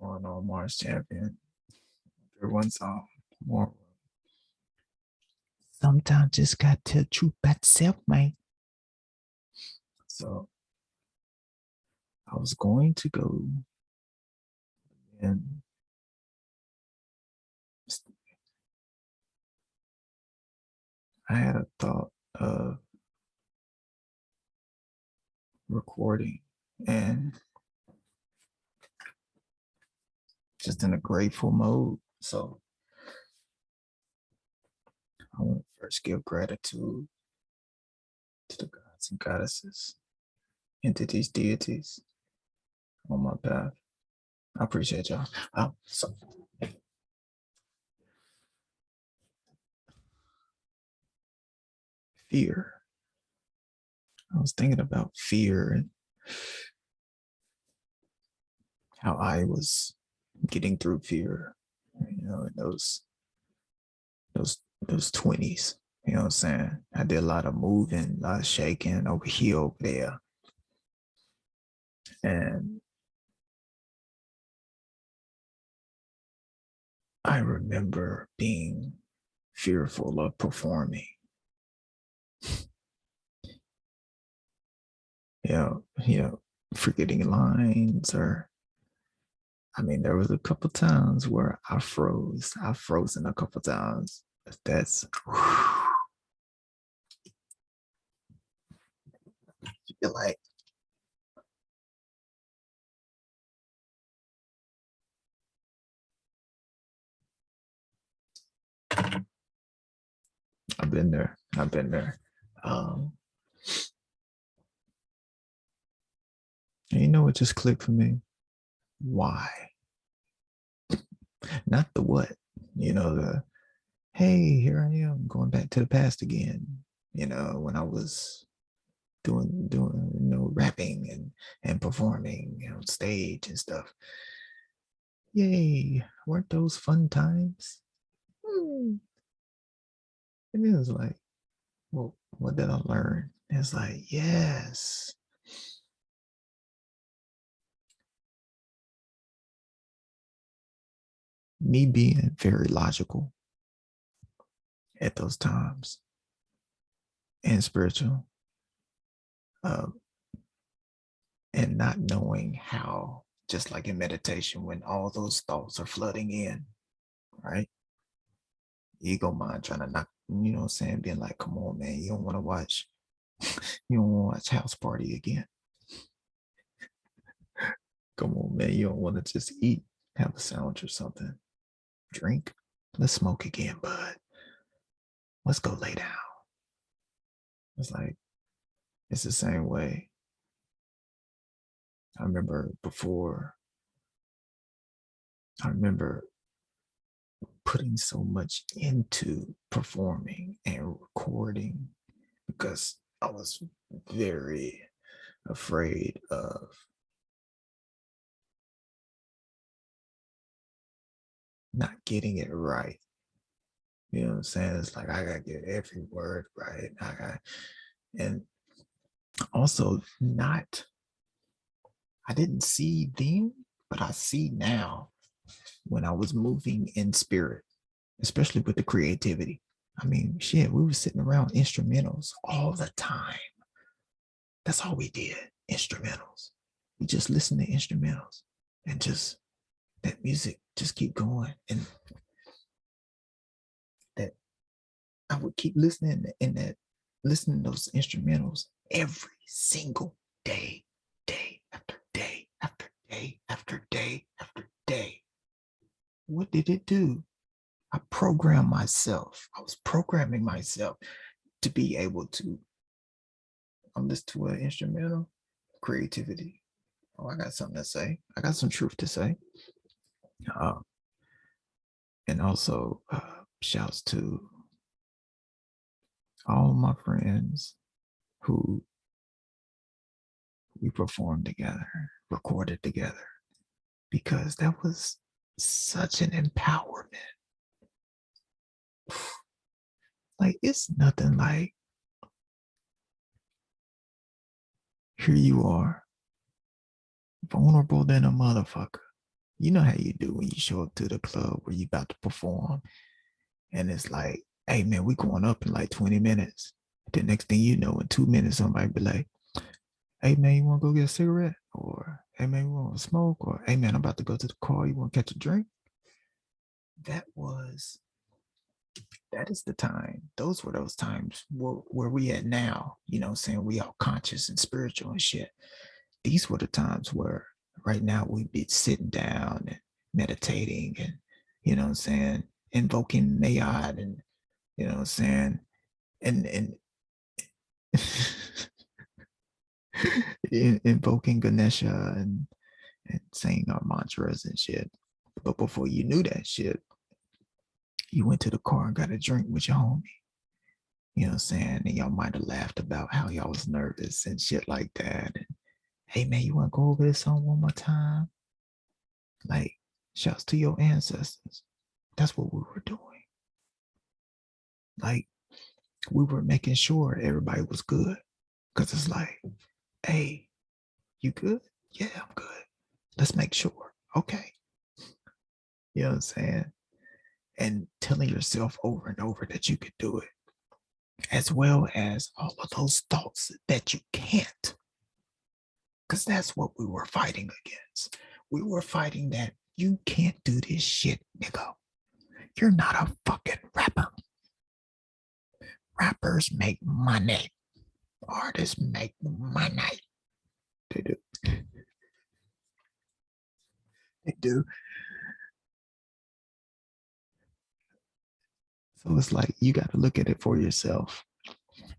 going on, Mars Champion? Everyone saw more. Sometimes just got to tell truth about self, man. So I was going to go and I had a thought of recording and just in a grateful mode. So I want to first give gratitude to the gods and goddesses, entities, deities on my path. I appreciate y'all. So fear. I was thinking about fear and how I was getting through fear, you know, in those 20s. You know what I'm saying? I did a lot of moving, a lot of shaking over here, over there. And I remember being fearful of performing. You know, forgetting lines, or I mean, there was a couple times where I froze. I've frozen a couple times. That's feel like I've been there. I've been there. And you know what just clicked for me? Why? Not the what. You know, the hey, here I am going back to the past again. You know, when I was doing rapping and performing on stage and stuff. Yay, weren't those fun times? And it was like, well, what did I learn? It's like, yes. Me being very logical at those times and spiritual, and not knowing how, just like in meditation, when all those thoughts are flooding in, right? Ego mind trying to knock, you know what I'm saying, being like, come on, man, you don't want to watch, you don't want to watch House Party again. Come on, man, you don't want to just eat, have a sandwich or something, drink, let's smoke again, bud. Let's go lay down. It's like, it's the same way. I remember putting so much into performing and recording because I was very afraid of not getting it right. You know what I'm saying? It's like I gotta get every word right. And also I didn't see then, but I see now when I was moving in spirit, especially with the creativity. I mean, shit, we were sitting around instrumentals all the time. That's all we did, instrumentals. We just listened to instrumentals and just that music just keep going. And that I would keep listening listening to those instrumentals every single day, day after day after day after day after day. What did it do? I programmed myself. I was programming myself to be able to listen to an instrumental, creativity. Oh, I got something to say. I got some truth to say. And also shouts to all my friends who we performed together, recorded together, because that was such an empowerment. Like, it's nothing like, here you are, vulnerable than a motherfucker, You know how you do when you show up to the club where you about to perform, and it's like, hey man, we going up in like 20 minutes. The next thing you know, in 2 minutes, somebody be like, hey man, you want to go get a cigarette? Or hey man, you want to smoke? Or hey man, I'm about to go to the car. You want to catch a drink? That was that is the time. Those were those times where we at now, you know what I'm saying? We all conscious and spiritual and shit. These were the times where right now we'd be sitting down and meditating and, you know what I'm saying, invoking Nayad and, you know what I'm saying, and invoking Ganesha and saying our mantras and shit. But before you knew that shit, you went to the car and got a drink with your homie. You know what I'm saying? And y'all might have laughed about how y'all was nervous and shit like that. And, hey man, you want to go over this song one more time? Like, shouts to your ancestors. That's what we were doing. Like, we were making sure everybody was good. Cause it's like, hey, you good? Yeah, I'm good. Let's make sure. Okay. You know what I'm saying? And telling yourself over and over that you could do it, as well as all of those thoughts that you can't. Because that's what we were fighting against. We were fighting that you can't do this shit, nigga. You're not a fucking rapper. Rappers make money. Artists make money. They do. They do. So it's like you got to look at it for yourself.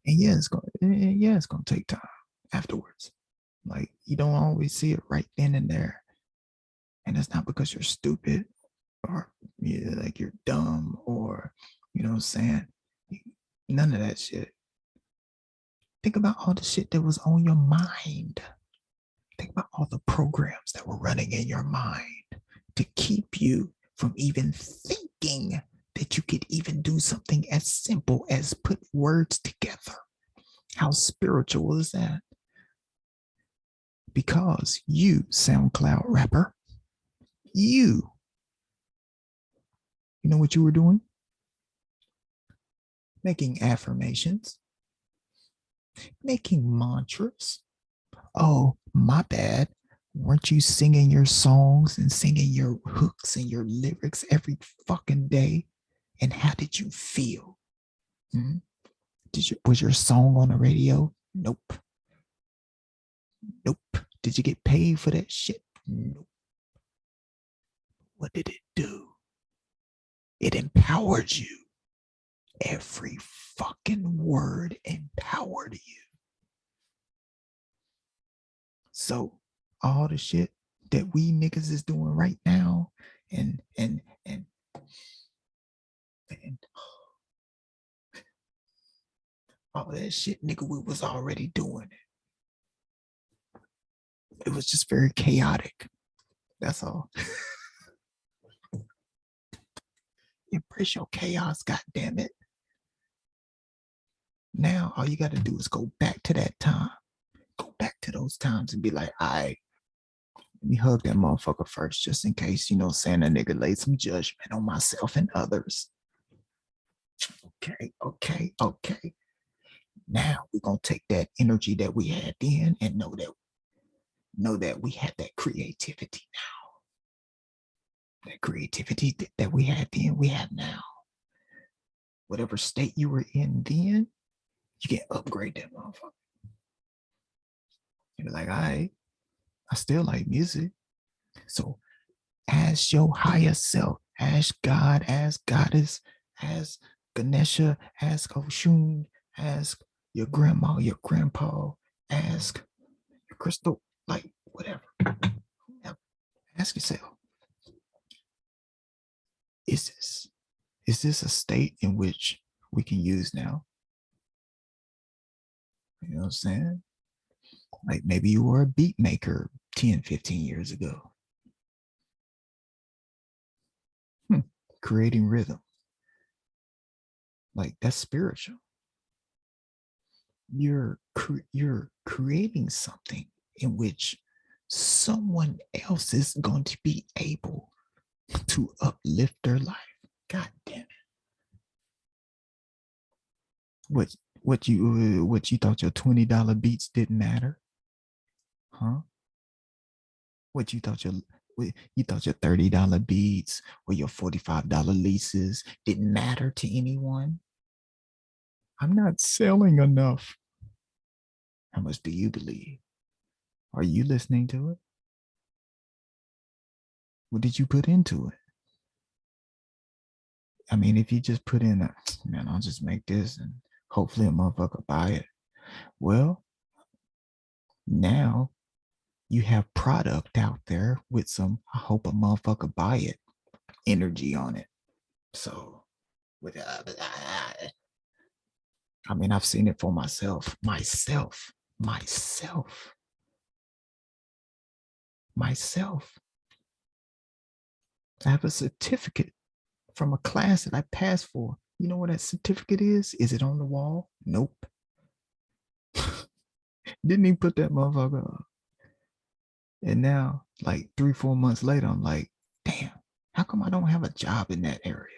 And yeah, it's gonna take time afterwards. Like you don't always see it right then and there. And it's not because you're stupid or like you're dumb or you know what I'm saying? None of that shit. Think about all the shit that was on your mind. Think about all the programs that were running in your mind to keep you from even thinking that you could even do something as simple as put words together. How spiritual is that? Because you, SoundCloud rapper, you know what you were doing? Making affirmations, making mantras. Oh, my bad. Weren't you singing your songs and singing your hooks and your lyrics every fucking day? And how did you feel? Hmm? Was your song on the radio? Nope. Nope. Did you get paid for that shit? Nope. What did it do? It empowered you. Every fucking word empowered you. So all the shit that we niggas is doing right now and all that shit, nigga, we was already doing it. It was just very chaotic. That's all. Embrace your chaos, goddamn it. Now all you gotta do is go back to that time. Go back to those times and be like, all right, let me hug that motherfucker first, just in case, you know, saying a nigga laid some judgment on myself and others. Okay. Now we're gonna take that energy that we had then and know that we have that creativity now. That creativity that we had then, we have now. Whatever state you were in then, you can upgrade that motherfucker. You're like, all right, I still like music. So ask your higher self, ask God, ask Goddess, ask Ganesha, ask Oshun, ask your grandma, your grandpa, ask your crystal, like whatever. Ask yourself, is this a state in which we can use now? You know what I'm saying? Like maybe you were a beat maker 10, 15 years ago. Creating rhythm. Like that's spiritual. You're creating something in which someone else is going to be able to uplift their life. God damn it. What you thought your $20 beats didn't matter? Huh? What you thought your $30 beats or your $45 leases didn't matter to anyone? I'm not selling enough. How much do you believe? Are you listening to it? What did you put into it? I mean, if you just put in a, man, I'll just make this and hopefully a motherfucker buy it. Well, now you have product out there with some, I hope a motherfucker buy it, energy on it. So, with I mean, I've seen it for myself. I have a certificate from a class that I passed for. You know what that certificate is? Is it on the wall? Nope. Didn't even put that motherfucker up. And now, like 3-4 months later, I'm like, damn, how come I don't have a job in that area?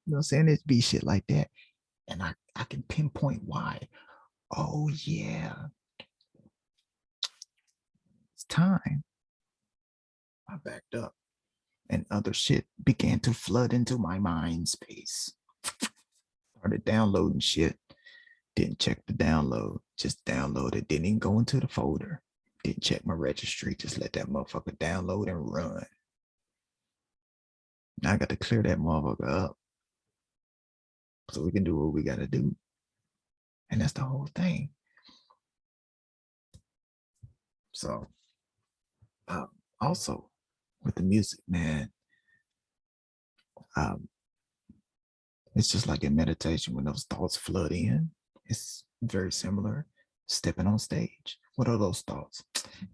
You know what I'm saying? It'd be shit like that. And I can pinpoint why. Oh yeah, it's time. I backed up and other shit began to flood into my mind space. Started downloading shit. Didn't check the download. Just downloaded. Didn't even go into the folder. Didn't check my registry. Just let that motherfucker download and run. Now I got to clear that motherfucker up so we can do what we got to do. And that's the whole thing. So, also with the music, man, um, it's just like in meditation when those thoughts flood in. It's very similar. Stepping on stage. What are those thoughts?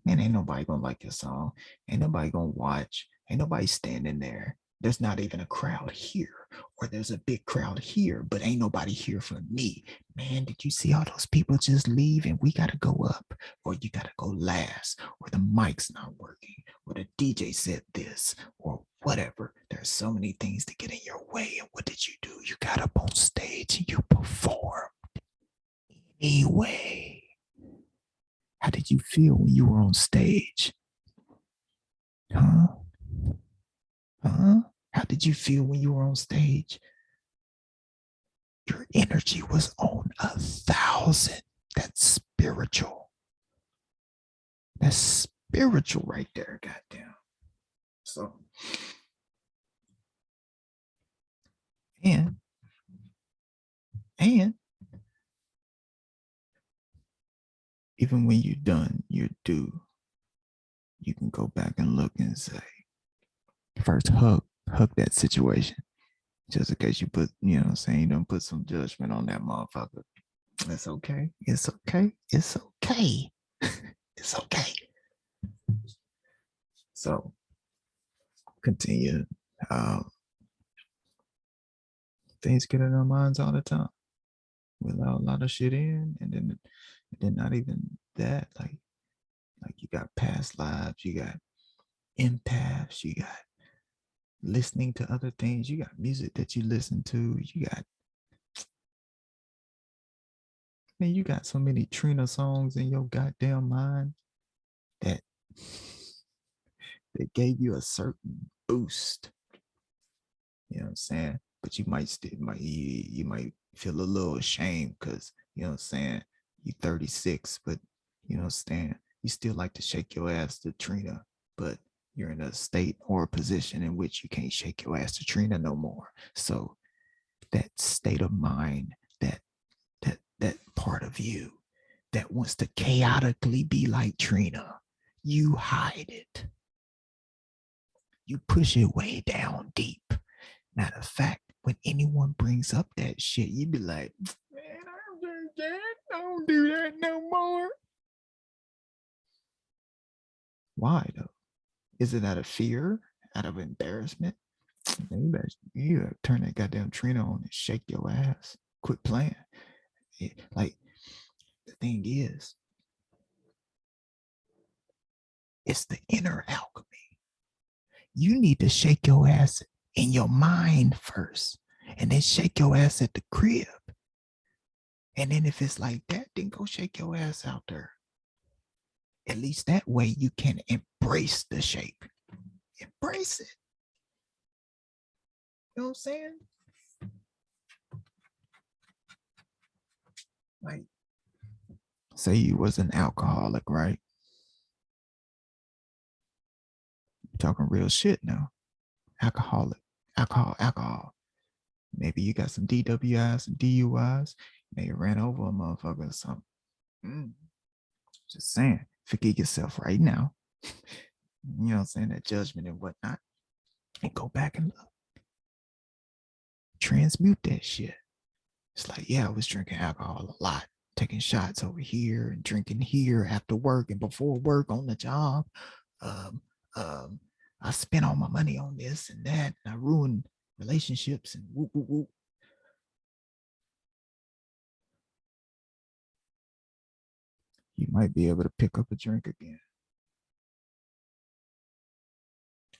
Man, ain't nobody gonna like your song. Ain't nobody gonna watch. Ain't nobody standing there. There's not even a crowd here, or there's a big crowd here, but ain't nobody here for me. Man, did you see all those people just leave and we gotta go up, or you gotta go last, or the mic's not working, or the DJ said this, or whatever. There's so many things to get in your way. And what did you do? You got up on stage and you performed anyway. How did you feel when you were on stage? Huh? Huh? How did you feel when you were on stage? Your energy was on 1,000. That's spiritual. That's spiritual right there, goddamn. So, and even when you're done your due, you can go back and look and say, first hug that situation. Just in case you put, you know what I'm saying, you don't put some judgment on that motherfucker. It's okay. It's okay. It's okay. It's okay. So continue. Things get in our minds all the time. We allow a lot of shit in, and then not even that. Like you got past lives, you got empaths, you got listening to other things, you got music that you listen to, you got, man, you got so many Trina songs in your goddamn mind that they gave you a certain boost. You know what I'm saying? But you might still you might feel a little ashamed because you know what I'm saying, you 36, but you know what I'm saying, you still like to shake your ass to Trina, but you're in a state or a position in which you can't shake your ass to Trina no more. So that state of mind, that part of you that wants to chaotically be like Trina, you hide it. You push it way down deep. Matter of fact, when anyone brings up that shit, you be like, man, I don't do that. I don't do that no more. Why though? Is it out of fear? Out of embarrassment? You better turn that goddamn Trina on and shake your ass. Quit playing. Like the thing is, it's the inner alchemy. You need to shake your ass in your mind first, and then shake your ass at the crib. And then if it's like that, then go shake your ass out there. At least that way you can embrace the shape. Embrace it. You know what I'm saying? Like, say you was an alcoholic, right? You're talking real shit now. Alcoholic, alcohol. Maybe you got some DWIs, some DUIs. Maybe you ran over a motherfucker or something. Just saying, forgive yourself right now. You know what I'm saying? That judgment and whatnot. And go back and transmute that shit. It's like, yeah, I was drinking alcohol a lot, taking shots over here and drinking here after work and before work on the job. Um, um, I spent all my money on this and that, and I ruined relationships and whoop, whoop, whoop. You might be able to pick up a drink again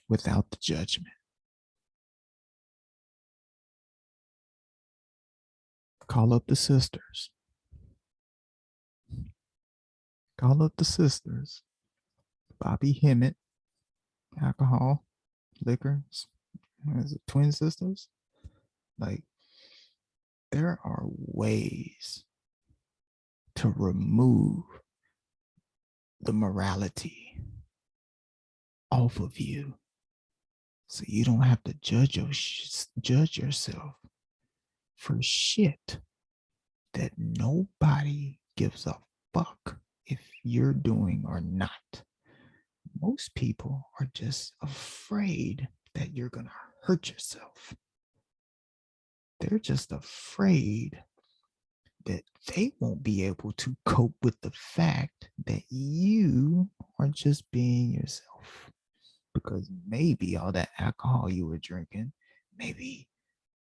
without the judgment. Call up the sisters. Call up the sisters. Bobby Hemmett, alcohol, liquor. Is it twin sisters? Like, there are ways to remove the morality off of you, so you don't have to judge yourself for shit that nobody gives a fuck if you're doing or not. Most people are just afraid that you're gonna hurt yourself. They're just afraid that they won't be able to cope with the fact that you are just being yourself. Because maybe all that alcohol you were drinking, maybe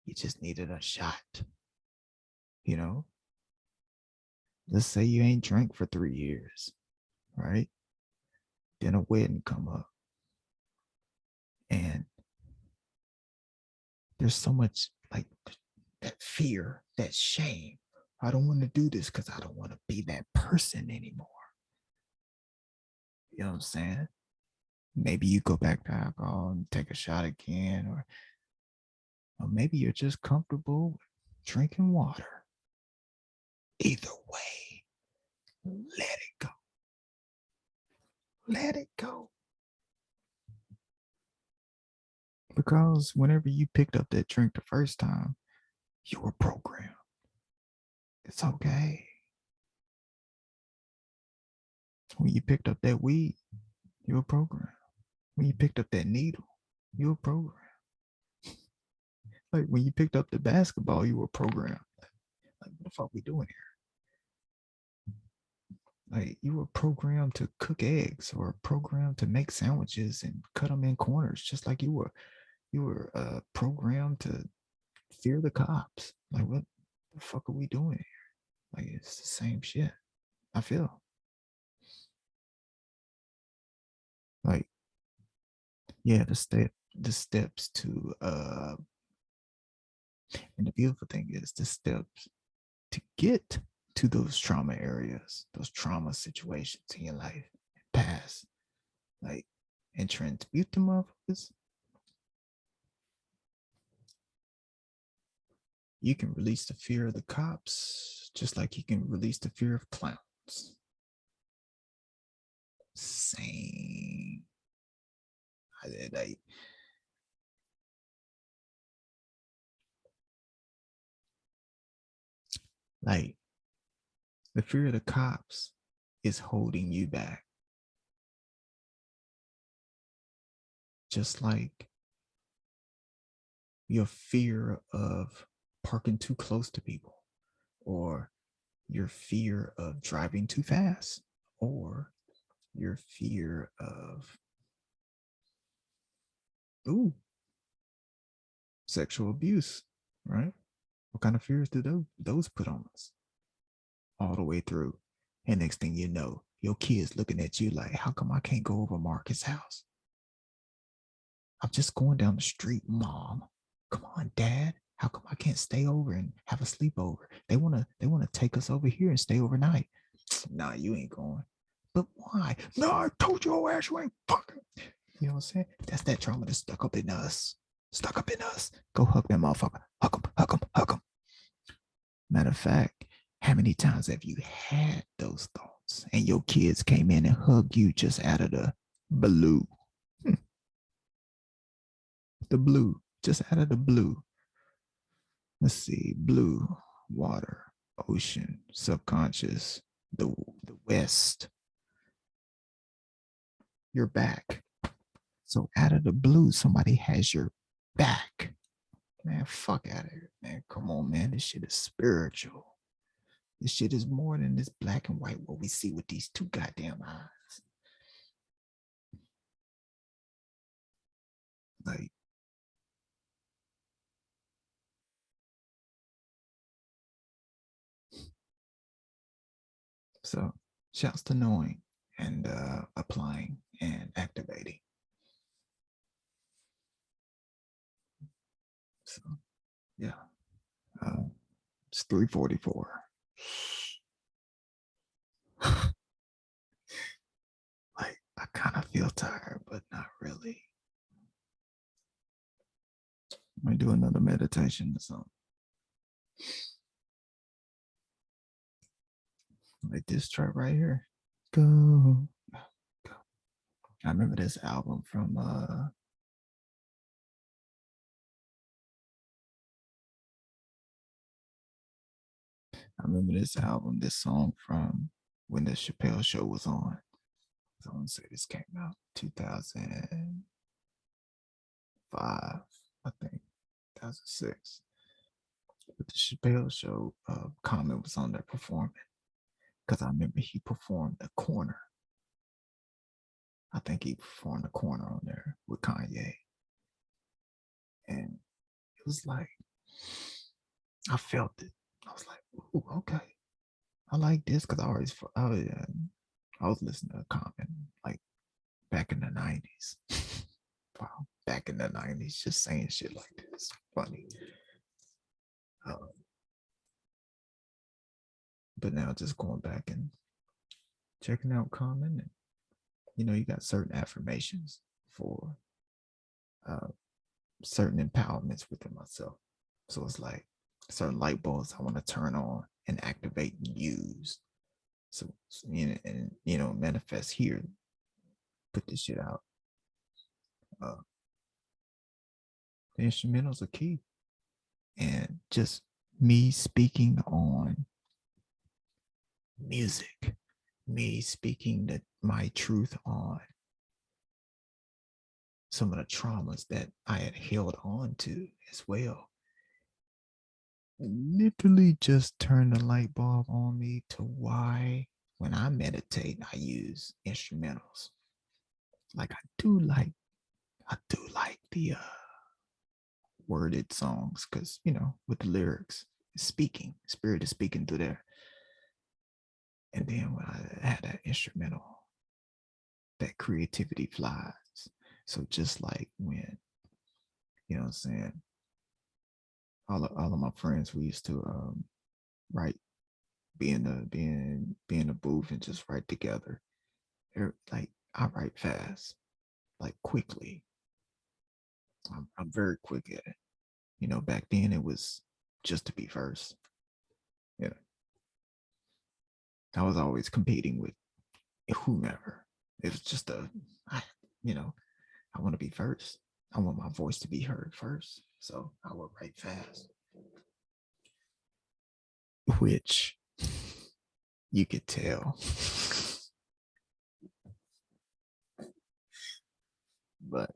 you just needed a shot. You know, let's say you ain't drank for 3 years, right? Then a wedding come up, and there's so much like that fear, that shame. I don't want to do this because I don't want to be that person anymore. You know what I'm saying? Maybe you go back to alcohol and take a shot again, or maybe you're just comfortable drinking water. Either way, let it go. Let it go. Because whenever you picked up that drink the first time, you were programmed. It's okay. When you picked up that weed, you were programmed. When you picked up that needle, you were programmed. Like when you picked up the basketball, you were programmed. Like, what the fuck we doing here? Like you were programmed to cook eggs or programmed to make sandwiches and cut them in corners, just like you were programmed to fear the cops. Like what the fuck are we doing here? Like it's the same shit. I feel like, yeah, the steps to and the beautiful thing is the steps to get to those trauma areas, those trauma situations in your life, past, like, and transmute them motherfuckers. You can release the fear of the cops, just like you can release the fear of clowns. Same. Like, like the fear of the cops is holding you back, just like your fear of parking too close to people, or your fear of driving too fast, or your fear of sexual abuse, right? What kind of fears do those put on us? all the way through. And next thing you know, your kid's looking at you like, how come I can't go over Marcus' house? I'm just going down the street, Mom. Come on, Dad. How come I can't stay over and have a sleepover? They wanna take us over here and stay overnight. Nah, you ain't going. But why? No, I told your ass you ain't fucking. You know what I'm saying? That's that trauma that's stuck up in us. Stuck up in us. Go hug that motherfucker. Hug him, hug him, hug him. Matter of fact, how many times have you had those thoughts and your kids came in and hugged you just out of the blue? The blue, just out of the blue. Let's see, blue, water, ocean, subconscious, the West, your back. So out of the blue, somebody has your back. Man, fuck out of here, man. Come on, man. This shit is spiritual. This shit is more than this black and white, what we see with these two goddamn eyes. Like, so shouts to knowing and applying and activating. So yeah, it's 3:44. Like, I kind of feel tired, but not really. I might do another meditation or something. Like this track right here. Go, go. I remember this album from this song from when the Chappelle Show was on. So I want to say this came out 2005, I think, 2006. But the Chappelle Show, Common was on there performing because I remember he performed The Corner. I think he performed The Corner on there with Kanye. And it was like, I felt it. I was like, ooh, okay. I like this because I was listening to Common like back in the 90s. Wow, back in the 90s, just saying shit like this. Funny. Um, but now just going back and checking out Common, and you got certain affirmations for uh, certain empowerments within myself. So it's like certain light bulbs I want to turn on and activate and use. So manifest here, put this shit out. Uh, the instrumentals are key, and just me speaking on music, me speaking my truth on some of the traumas that I had held on to as well. Literally just turned the light bulb on me to why when I meditate, I use instrumentals. Like I do like the worded songs because with the lyrics, speaking, spirit is speaking through there. And then when I had that instrumental, that creativity flies. So just like when, you know what I'm saying, all of my friends, we used to write, be in the booth and just write together. Like I write fast, like quickly. I'm very quick at it. Back then it was just to be first. Yeah, I was always competing with whomever. It was just I want to be first. I want my voice to be heard first. So I will write fast. Which you could tell. But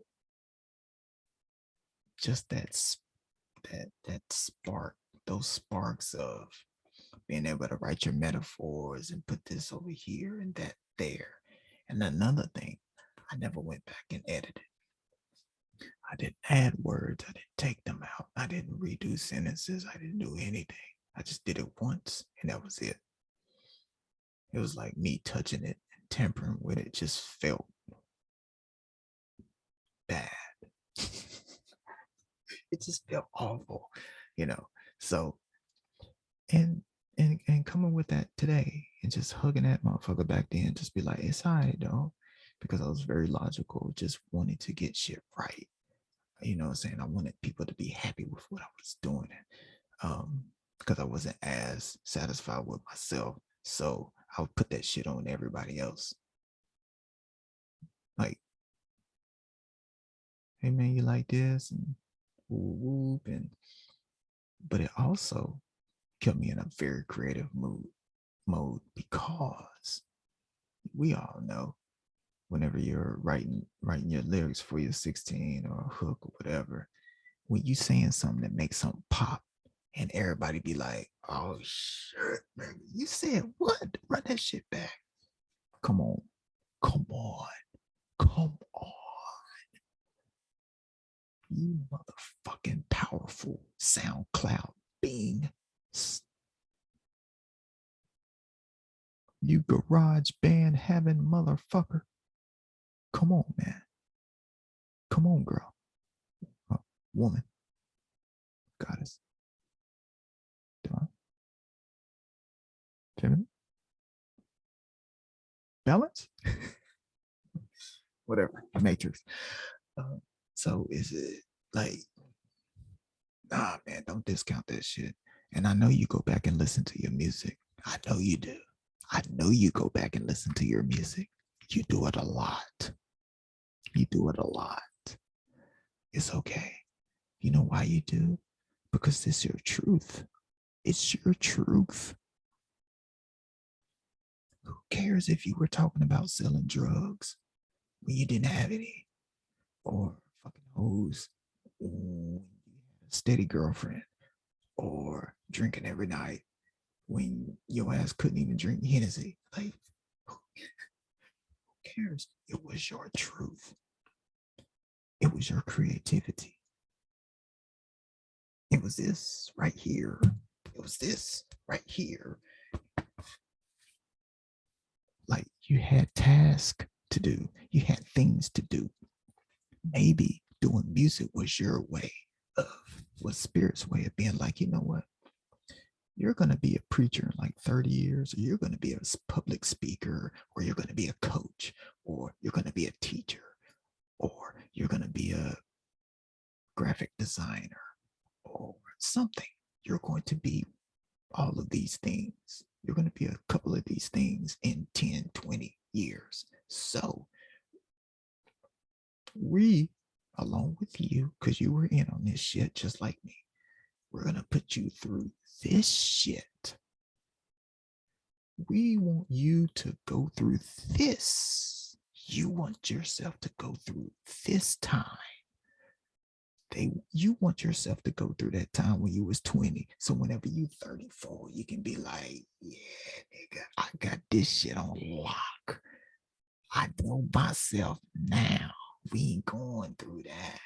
just that spark, those sparks of being able to write your metaphors and put this over here and that there. And another thing, I never went back and edited. I didn't add words. I didn't take them out. I didn't redo sentences. I didn't do anything. I just did it once and that was it. it was like me touching it and tampering with it just felt bad. It just felt awful, you know. So and coming with that today and just hugging that motherfucker back then, just be like, it's all right though, because I was very logical, just wanting to get shit right. You know what I'm saying? I wanted people to be happy with what I was doing. Because I wasn't as satisfied with myself. So I would put that shit on everybody else. Like, hey man, you like this? And whoop, whoop, and but it also kept me in a very creative mode because we all know whenever you're writing your lyrics for your 16 or a hook or whatever, when you saying something that makes something pop and everybody be like, oh shit, man, you said what? Run that shit back. Come on. Come on. Come on. You motherfucking powerful SoundCloud being. You garage band having motherfucker. Come on, man. Come on, girl. Woman. Goddess. Divine. Feminine. Balance. Whatever. Matrix. So is it like, nah, man, don't discount that shit. And I know you go back and listen to your music. I know you do. I know you go back and listen to your music. You do it a lot. You do it a lot. It's okay. You know why you do? Because it's your truth. It's your truth. Who cares if you were talking about selling drugs when you didn't have any? Or fucking hoes when you had a steady girlfriend? Or drinking every night when your ass couldn't even drink Hennessy? Like, who cares? It was your truth. It was your creativity. It was this right here. It was this right here. Like you had tasks to do. You had things to do. Maybe doing music was your way of, was Spirit's way of being like, you know what? You're going to be a preacher in like 30 years, or you're going to be a public speaker, or you're going to be a coach, or you're going to be a teacher, or you're going to be a graphic designer or something. You're going to be all of these things. You're going to be a couple of these things in 10, 20 years. So we, along with you, because you were in on this shit just like me, we're going to put you through this shit. We want you to go through this. You want yourself to go through this time. You want yourself to go through that time when you was 20. So whenever you 34, you can be like, yeah, nigga, I got this shit on lock. I know myself now. We ain't going through that.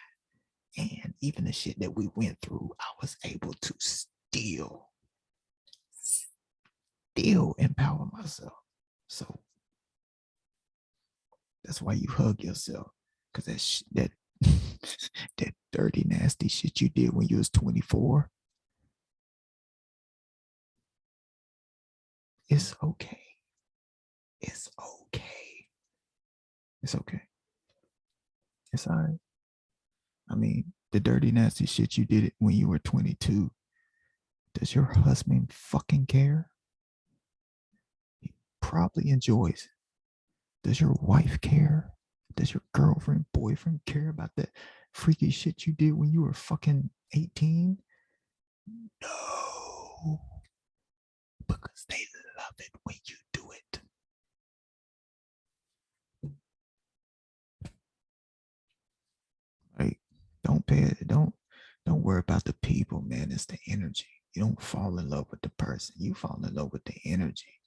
And even the shit that we went through, I was able to still empower myself. So that's why you hug yourself. Because that that dirty, nasty shit you did when you was 24, it's okay. It's okay. It's okay. It's all right. I mean, the dirty, nasty shit you did it when you were 22. Does your husband fucking care? He probably enjoys it. Does your wife care? Does your girlfriend, boyfriend care about that freaky shit you did when you were fucking 18? No. Because they love it when you do it. Like, don't worry about the people, man. It's the energy. You don't fall in love with the person. You fall in love with the energy.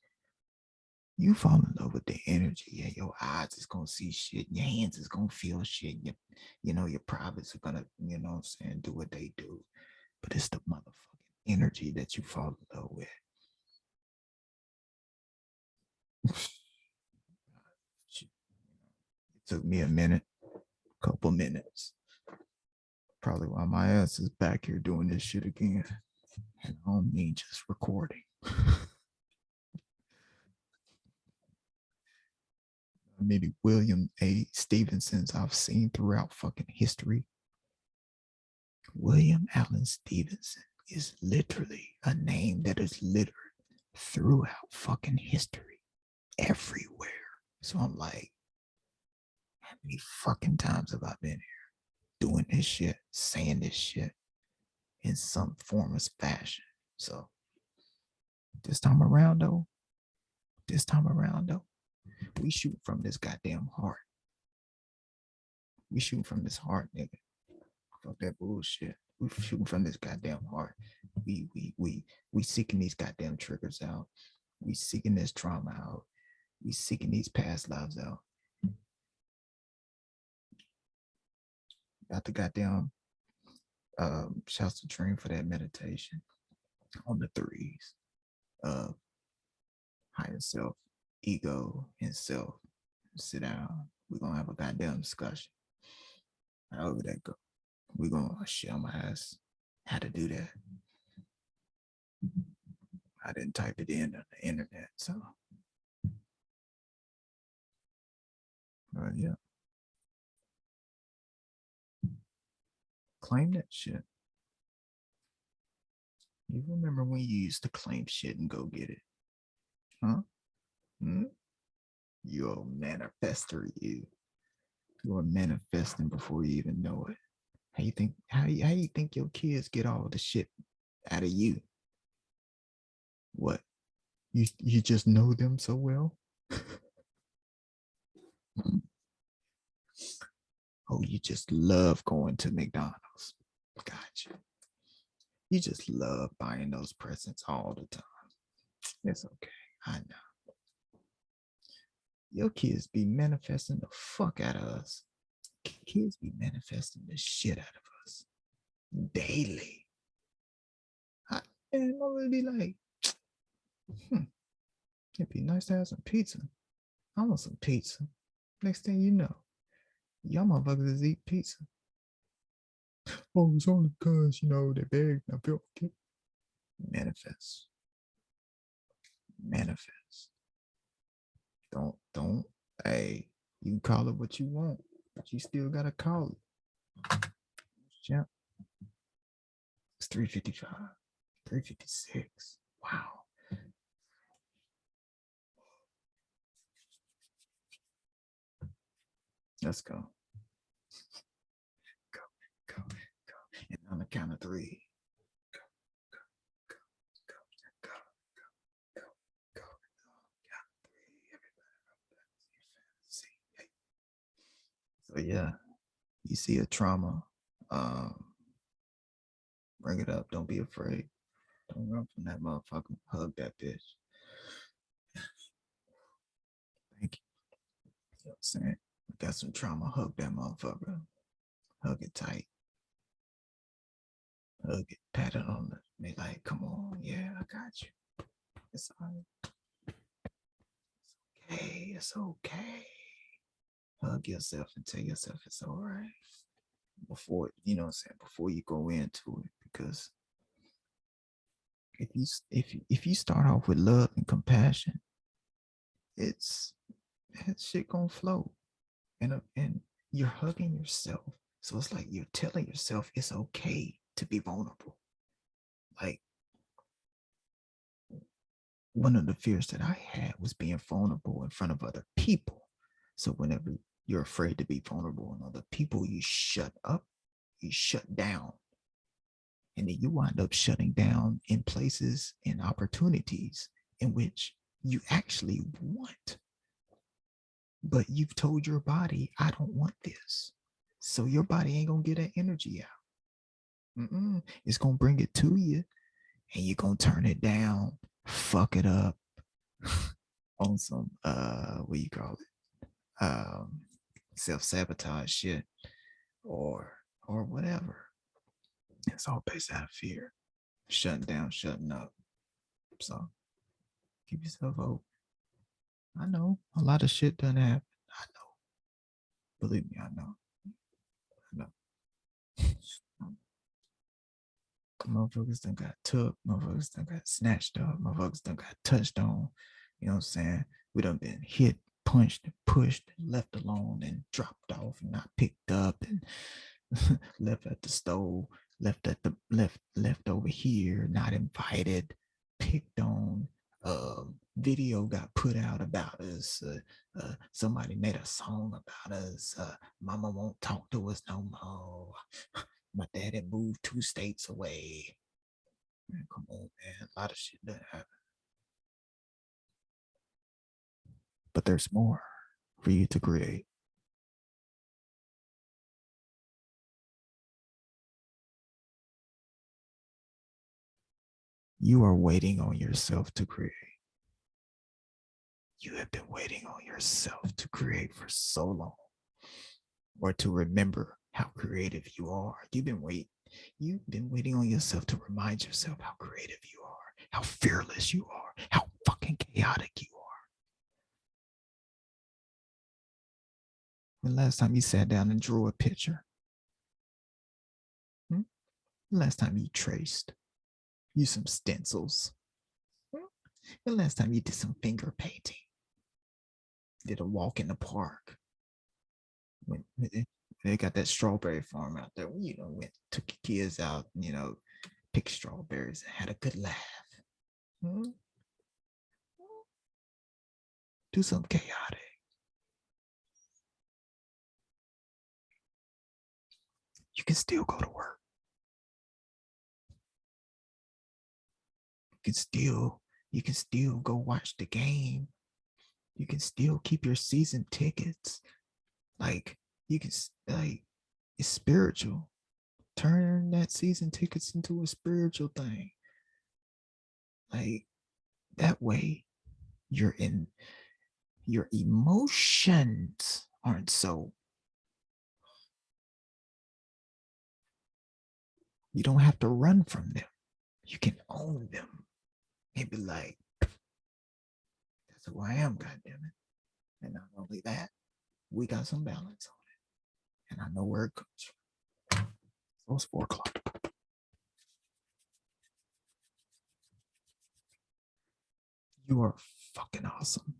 You fall in love with the energy. Yeah, your eyes is gonna see shit. Your hands is gonna feel shit. Your privates are gonna, what I'm saying, do what they do. But it's the motherfucking energy that you fall in love with. It took me a minute, couple minutes. Probably why my ass is back here doing this shit again. And I don't mean just recording. Many William A. Stevensons I've seen throughout fucking history. William Allen Stevenson is literally a name that is littered throughout fucking history, everywhere. So I'm like, how many fucking times have I been here doing this shit, saying this shit in some form of fashion? So this time around though, we shoot from this goddamn heart. We shoot from this heart, nigga. Fuck that bullshit. We shooting from this goddamn heart. We seeking these goddamn triggers out. We seeking this trauma out. We seeking these past lives out. Got the goddamn shouts to Dream for that meditation on the threes of higher self, ego, and self. Sit down. We're gonna have a goddamn discussion. However that go. We're gonna show my ass how to do that. I didn't type it in on the internet, so yeah. Claim that shit. You remember when you used to claim shit and go get it? Huh? You a manifester, you. You're manifesting before you even know it. How you think your kids get all the shit out of you? What? You just know them so well? Oh, you just love going to McDonald's. Gotcha. You just love buying those presents all the time. It's okay. I know. Your kids be manifesting the fuck out of us. Kids be manifesting the shit out of us daily. And I would be like, it'd be nice to have some pizza. I want some pizza. Next thing you know, y'all motherfuckers eat pizza. Oh, it's only because, they begged. I feel okay. Manifest. Manifest. Don't, hey, you can call it what you want, but you still gotta call it. Yeah. It's 3:55, 3:56. Wow. Let's go. Go, go, go. And on the count of three. Go, go, go, go, go, go, go, go. Count of three. Everybody. So yeah, you see a trauma, bring it up. Don't be afraid. Don't run from that motherfucker. Hug that bitch. Thank you. You know what I'm saying? Got some trauma. Hug that motherfucker. Hug it tight. Hug it. Pat it on the. Be like, come on. Yeah, I got you. It's all right. It's okay. It's okay. Hug yourself and tell yourself it's all right. Before, you know what I'm saying? Before you go into it. Because if you start off with love and compassion, it's that shit gonna flow. And you're hugging yourself. So it's like you're telling yourself it's okay to be vulnerable. Like one of the fears that I had was being vulnerable in front of other people. So whenever you're afraid to be vulnerable in other people, you shut up, you shut down. And then you wind up shutting down in places and opportunities in which you actually want. But you've told your body, I don't want this. So your body ain't going to get that energy out. It's going to bring it to you and you're going to turn it down, fuck it up on some, what you call it? Self-sabotage shit or whatever. It's all based out of fear. Shutting down, shutting up. So keep yourself open. I know a lot of shit done happen. I know. Believe me, I know. I know. Motherfuckers done got took. Motherfuckers done got snatched up. Motherfuckers done got touched on. You know what I'm saying? We done been hit, punched, and pushed, and left alone, and dropped off, and not picked up, and left at the stove, left at the left over here, not invited, picked on. Video got put out about us. Somebody made a song about us. Mama won't talk to us no more. My dad had moved 2 states away. Man, come on, man. A lot of shit that happened. But there's more for you to create. You are waiting on yourself to create. You have been waiting on yourself to create for so long, or to remember how creative you are. You've been waiting on yourself to remind yourself how creative you are, how fearless you are, how fucking chaotic you are. When last time you sat down and drew a picture? Hmm? Last time you traced? Use some stencils? Hmm? The last time you did some finger painting? Did a walk in the park? When they got that strawberry farm out there, took your kids out, picked strawberries and had a good laugh. Hmm? Do something chaotic. You can still go to work. You can still go watch the game. You can still keep your season tickets. Like you can like it's spiritual. Turn that season tickets into a spiritual thing. Like that way your emotions aren't so, you don't have to run from them. You can own them and be like, that's who I am, goddammit. And not only that, we got some balance on it. And I know where it comes from. So it's 4 o'clock. You are fucking awesome.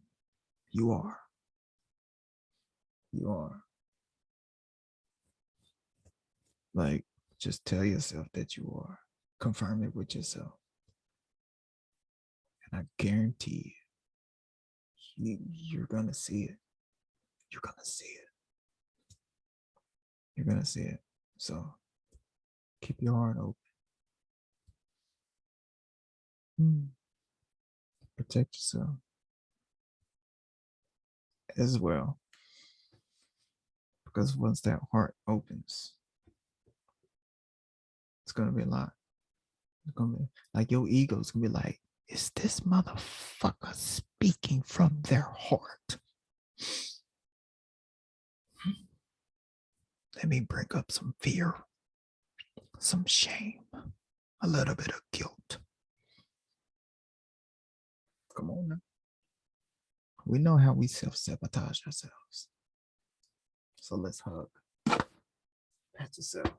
You are. You are. Like, just tell yourself that you are. Confirm it with yourself. And I guarantee you're going to see it. You're going to see it. You're going to see it. So keep your heart open. Protect yourself as well. Because once that heart opens, it's going to be a lot. It's going to be like your ego's going to be like, is this motherfucker speaking from their heart? Let me bring up some fear, some shame, a little bit of guilt. Come on now. We know how we self-sabotage ourselves. So let's hug. Pat yourself.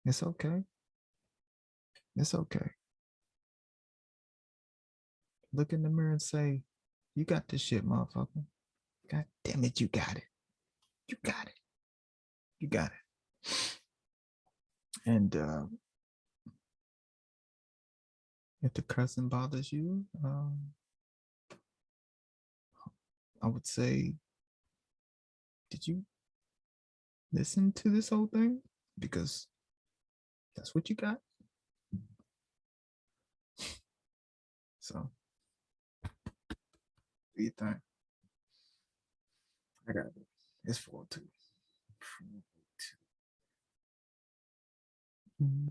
It's okay. It's okay. Look in the mirror and say, you got this shit, motherfucker. God damn it, you got it. You got it. You got it. And if the cussing bothers you, I would say, did you listen to this whole thing? Because that's what you got. So, do you think? I got it. It's 4-2. 4-2.